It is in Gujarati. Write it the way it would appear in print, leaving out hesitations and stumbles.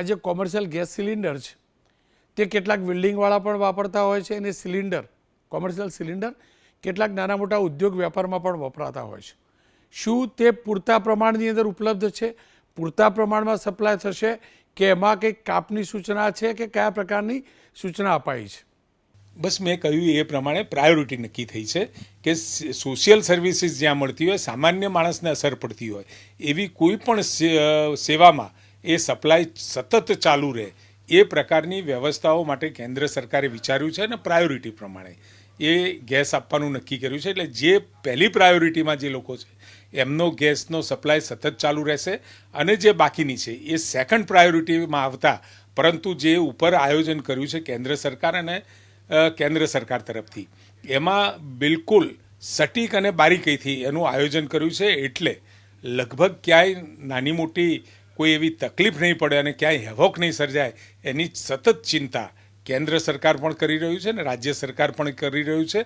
આ જે કોમર્શિયલ ગેસ સિલિન્ડર છે તે કેટલાક બિલ્ડિંગવાળા પણ વાપરતા હોય છે અને સિલિન્ડર કોમર્શિયલ સિલિન્ડર કેટલાક નાના મોટા ઉદ્યોગ વ્યાપારમાં પણ વપરાતા હોય છે. શું તે પૂરતા પ્રમાણની અંદર ઉપલબ્ધ છે, પૂરતા પ્રમાણમાં સપ્લાય થશે કે એમાં કંઈક કાપની સૂચના છે કે કયા પ્રકારની સૂચના અપાઈ છે? બસ મેં કહ્યું એ પ્રમાણે પ્રાયોરિટી નક્કી થઈ છે કે સોશિયલ સર્વિસીસ જ્યાં મળતી હોય, સામાન્ય માણસને અસર પડતી હોય એવી કોઈ પણ સેવામાં એ સપ્લાય સતત ચાલુ રહે એ પ્રકારની વ્યવસ્થાઓ માટે કેન્દ્ર સરકારે વિચાર્યું છે અને પ્રાયોરિટી પ્રમાણે એ ગેસ આપવાનું નક્કી કર્યું છે. એટલે જે પહેલી પ્રાયોરિટીમાં જે લોકો છે એમનો ગેસનો સપ્લાય સતત ચાલુ રહેશે અને જે બાકીની છે એ સેકન્ડ પ્રાયોરિટીમાં આવતા, પરંતુ જે ઉપર આયોજન કર્યું છે કેન્દ્ર સરકાર અને કેન્દ્ર સરકાર તરફથી એમાં બિલકુલ સટીક અને બારીકીથી એનું આયોજન કર્યું છે. એટલે લગભગ ક્યાંય નાની મોટી કોઈ એવી તકલીફ નહીં પડે અને ક્યાંય હેવોક નહીં સર્જાય એની સતત ચિંતા કેન્દ્ર સરકાર પણ કરી રહ્યું છે અને રાજ્ય સરકાર પણ કરી રહ્યું છે.